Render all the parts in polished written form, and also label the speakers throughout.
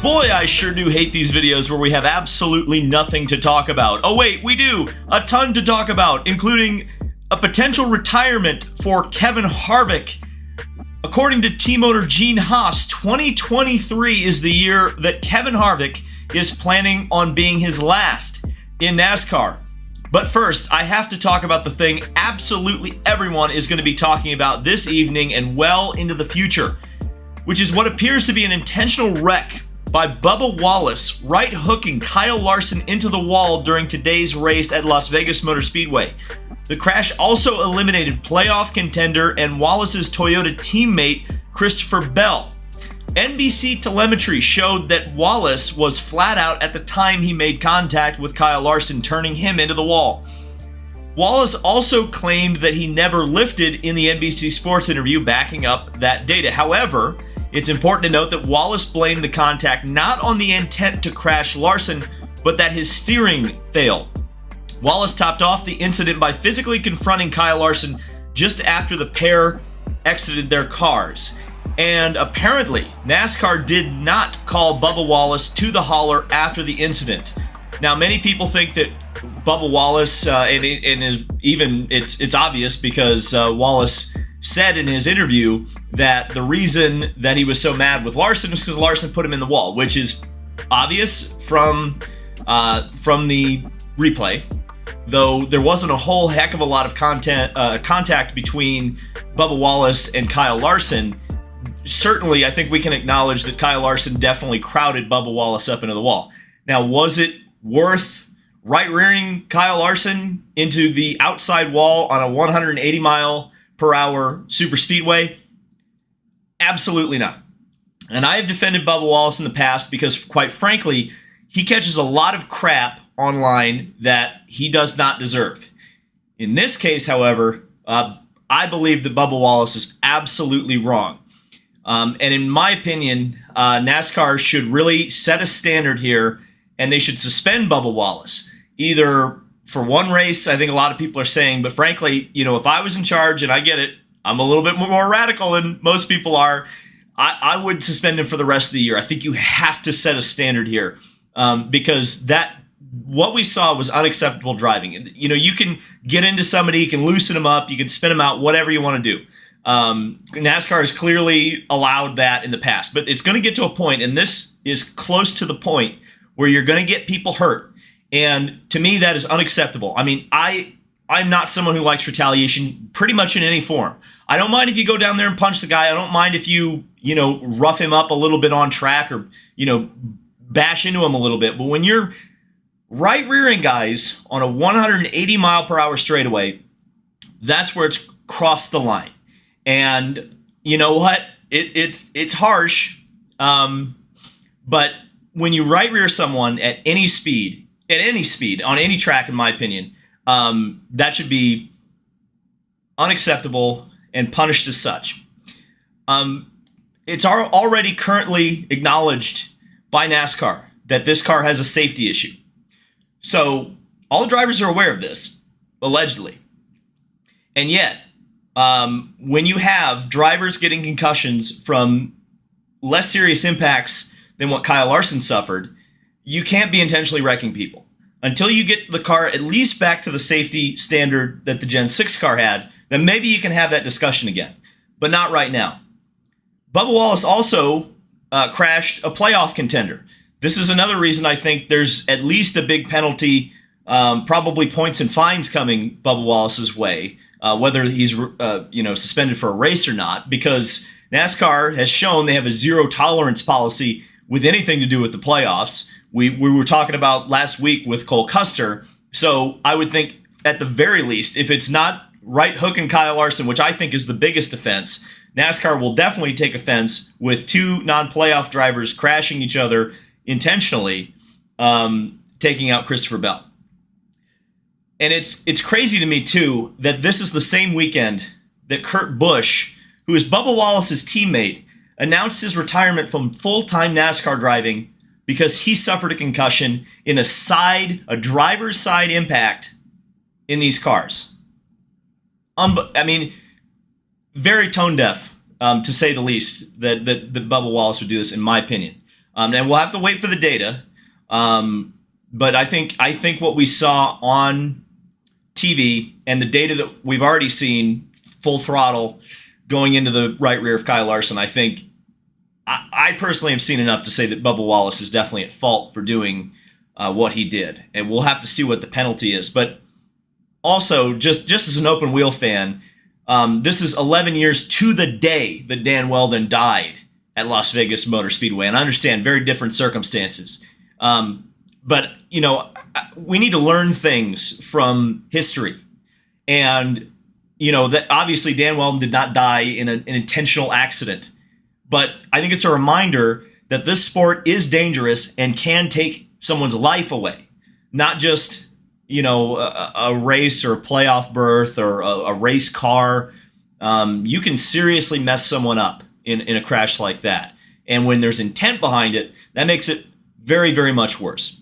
Speaker 1: Boy, I sure do hate these videos where we have absolutely nothing to talk about. Oh wait, we do! A ton to talk about, including a potential retirement for Kevin Harvick. According to team owner Gene Haas, 2023 is the year that Kevin Harvick is planning on being his last in NASCAR. But first, I have to talk about the thing absolutely everyone is going to be talking about this evening and well into the future, which is what appears to be an intentional wreck by Bubba Wallace right-hooking Kyle Larson into the wall during today's race at Las Vegas Motor Speedway. The crash also eliminated playoff contender and Wallace's Toyota teammate Christopher Bell. NBC telemetry showed that Wallace was flat out at the time he made contact with Kyle Larson, turning him into the wall. Wallace also claimed that he never lifted in the NBC Sports interview, backing up that data. However, it's important to note that Wallace blamed the contact not on the intent to crash Larson, but that his steering failed. Wallace topped off the incident by physically confronting Kyle Larson just after the pair exited their cars. And apparently, NASCAR did not call Bubba Wallace to the hauler after the incident. Now, many people think that Bubba Wallace, it's obvious because Wallace said in his interview that the reason that he was so mad with Larson was because Larson put him in the wall, which is obvious from the replay. Though there wasn't a whole heck of a lot of contact between Bubba Wallace and Kyle Larson. Certainly, I think we can acknowledge that Kyle Larson definitely crowded Bubba Wallace up into the wall. Now, was it worth right-rearing Kyle Larson into the outside wall on a 180-mile-per-hour super speedway? Absolutely not. And I have defended Bubba Wallace in the past because, quite frankly, he catches a lot of crap online that he does not deserve. In this case, however, I believe that Bubba Wallace is absolutely wrong. And in my opinion, NASCAR should really set a standard here, and they should suspend Bubba Wallace, either for one race. I think a lot of people are saying, but frankly, if I was in charge, and I get it, I'm a little bit more radical than most people are, I would suspend him for the rest of the year. I think you have to set a standard here, because what we saw was unacceptable driving. You can get into somebody, you can loosen them up, you can spin them out, whatever you want to do. NASCAR has clearly allowed that in the past, but it's going to get to a point, and this is close to the point, where you're going to get people hurt. And to me, that is unacceptable. I mean, I'm not someone who likes retaliation pretty much in any form. I don't mind if you go down there and punch the guy. I don't mind if you rough him up a little bit on track or, bash into him a little bit. But when you're right-rearing guys on a 180-mile-per-hour straightaway, that's where it's crossed the line. And you know what? It's harsh, but when you right-rear someone at any speed, on any track, in my opinion, that should be unacceptable and punished as such. It's already currently acknowledged by NASCAR that this car has a safety issue. So all the drivers are aware of this, allegedly. And yet, when you have drivers getting concussions from less serious impacts than what Kyle Larson suffered, you can't be intentionally wrecking people. Until you get the car at least back to the safety standard that the Gen 6 car had, then maybe you can have that discussion again. But not right now. Bubba Wallace also crashed a playoff contender. This is another reason I think there's at least a big penalty, probably points and fines coming Bubba Wallace's way, whether he's suspended for a race or not, because NASCAR has shown they have a zero tolerance policy with anything to do with the playoffs. We were talking about last week with Cole Custer. So I would think at the very least, if it's not right hooking Kyle Larson, which I think is the biggest offense, NASCAR will definitely take offense with two non-playoff drivers crashing each other intentionally, taking out Christopher Bell. And it's crazy to me, too, that this is the same weekend that Kurt Busch, who is Bubba Wallace's teammate, announced his retirement from full-time NASCAR driving because he suffered a concussion in a driver's side impact in these cars. Very tone deaf, to say the least, that Bubba Wallace would do this, in my opinion. And we'll have to wait for the data. But I think what we saw on TV and the data that we've already seen full throttle going into the right rear of Kyle Larson, I personally have seen enough to say that Bubba Wallace is definitely at fault for doing what he did. And we'll have to see what the penalty is. But also, just as an open wheel fan, this is 11 years to the day that Dan Weldon died at Las Vegas Motor Speedway. And I understand very different circumstances. But, we need to learn things from history. And, that obviously Dan Weldon did not die in an intentional accident. But I think it's a reminder that this sport is dangerous and can take someone's life away. Not just, a race or a playoff berth or a race car. You can seriously mess someone up in a crash like that. And when there's intent behind it, that makes it very, very much worse.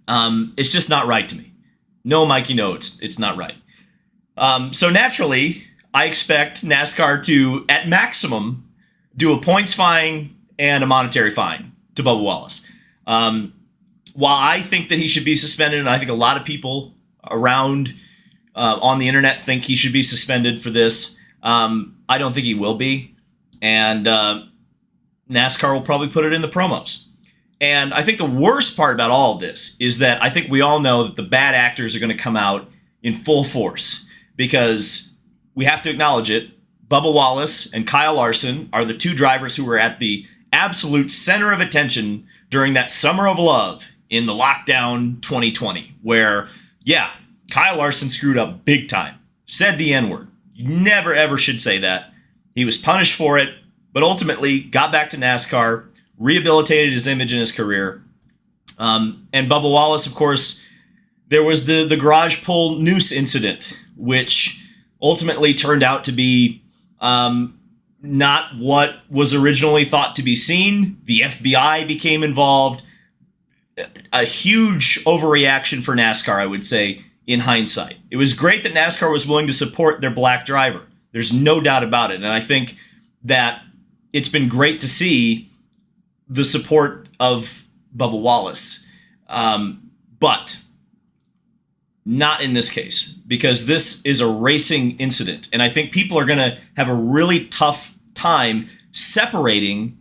Speaker 1: It's just not right to me. No, Mikey, no, it's not right. So naturally, I expect NASCAR to, at maximum, do a points fine and a monetary fine to Bubba Wallace. While I think that he should be suspended, and I think a lot of people around on the internet think he should be suspended for this, I don't think he will be. And NASCAR will probably put it in the promos. And I think the worst part about all of this is that I think we all know that the bad actors are going to come out in full force, because we have to acknowledge it. Bubba Wallace and Kyle Larson are the two drivers who were at the absolute center of attention during that summer of love in the lockdown 2020, where, yeah, Kyle Larson screwed up big time, said the N-word. You never, ever should say that. He was punished for it, but ultimately got back to NASCAR, rehabilitated his image in his career. And Bubba Wallace, of course, there was the garage pull noose incident, which ultimately turned out to be not what was originally thought to be seen. The FBI became involved. A huge overreaction for NASCAR, I would say, in hindsight. It was great that NASCAR was willing to support their black driver. There's no doubt about it. And I think that it's been great to see the support of Bubba Wallace. But not in this case, because this is a racing incident. And I think people are going to have a really tough time separating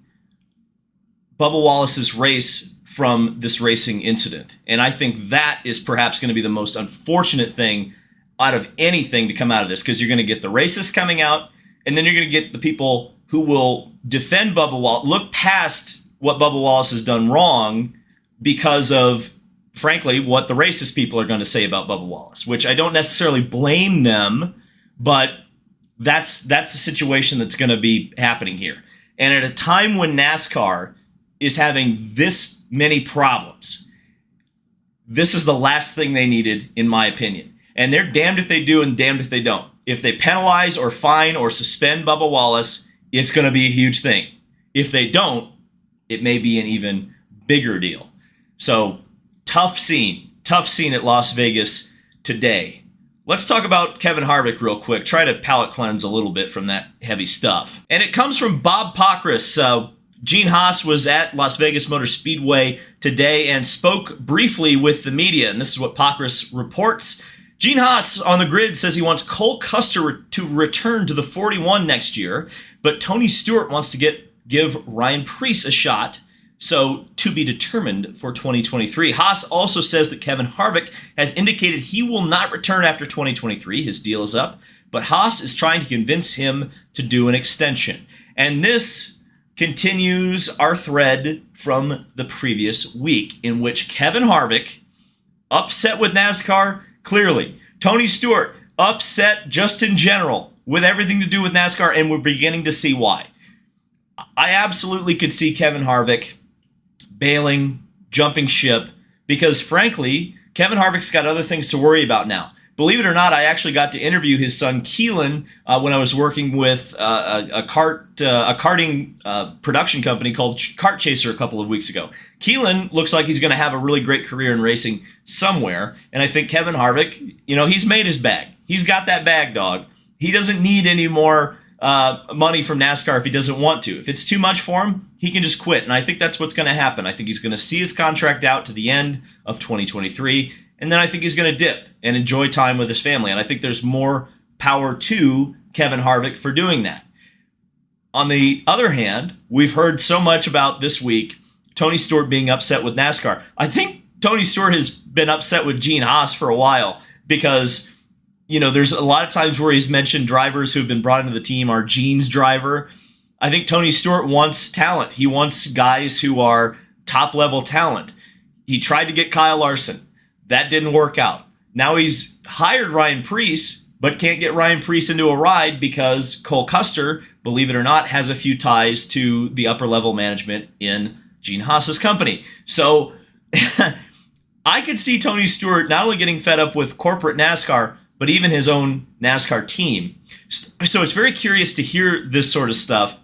Speaker 1: Bubba Wallace's race from this racing incident. And I think that is perhaps going to be the most unfortunate thing out of anything to come out of this, because you're going to get the racists coming out, and then you're going to get the people who will defend Bubba Wallace, look past what Bubba Wallace has done wrong because of, frankly, what the racist people are going to say about Bubba Wallace, which I don't necessarily blame them, but that's the situation that's going to be happening here. And at a time when NASCAR is having this many problems, this is the last thing they needed, in my opinion. And they're damned if they do and damned if they don't. If they penalize or fine or suspend Bubba Wallace, it's going to be a huge thing. If they don't, it may be an even bigger deal. So tough scene at Las Vegas today. Let's talk about Kevin Harvick real quick. Try to palate cleanse a little bit from that heavy stuff. And it comes from Bob Pockris. Gene Haas was at Las Vegas Motor Speedway today and spoke briefly with the media. And this is what Pockris reports. Gene Haas on the grid says he wants Cole Custer to return to the 41 next year, but Tony Stewart wants to give Ryan Preece a shot, so to be determined for 2023. Haas also says that Kevin Harvick has indicated he will not return after 2023. His deal is up, but Haas is trying to convince him to do an extension. And this continues our thread from the previous week, in which Kevin Harvick, upset with NASCAR, clearly. Tony Stewart, upset just in general with everything to do with NASCAR, and we're beginning to see why. I absolutely could see Kevin Harvick bailing, jumping ship, because frankly, Kevin Harvick's got other things to worry about now. Believe it or not, I actually got to interview his son Keelan when I was working with a karting production company called Kart Chaser a couple of weeks ago. Keelan looks like he's going to have a really great career in racing somewhere, and I think Kevin Harvick, he's made his bag. He's got that bag, dog. He doesn't need any more money from NASCAR if he doesn't want to. If it's too much for him, he can just quit. And I think that's what's going to happen. I think he's going to see his contract out to the end of 2023. And then I think he's going to dip and enjoy time with his family. And I think there's more power to Kevin Harvick for doing that. On the other hand, we've heard so much about this week Tony Stewart being upset with NASCAR. I think Tony Stewart has been upset with Gene Haas for a while because, you know, there's a lot of times where he's mentioned drivers who've been brought into the team are Gene's driver. I think Tony Stewart wants talent. He wants guys who are top-level talent. He tried to get Kyle Larson. That didn't work out. Now he's hired Ryan Preece, but can't get Ryan Preece into a ride because Cole Custer, believe it or not, has a few ties to the upper-level management in Gene Haas's company. So I could see Tony Stewart not only getting fed up with corporate NASCAR, but even his own NASCAR team. So it's very curious to hear this sort of stuff.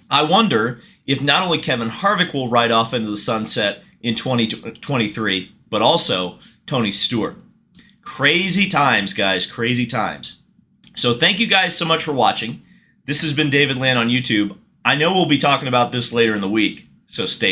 Speaker 1: I wonder if not only Kevin Harvick will ride off into the sunset in 2023, but also Tony Stewart. Crazy times, guys, crazy times. So thank you guys so much for watching. This has been David Land on YouTube. I know we'll be talking about this later in the week, so stay tuned.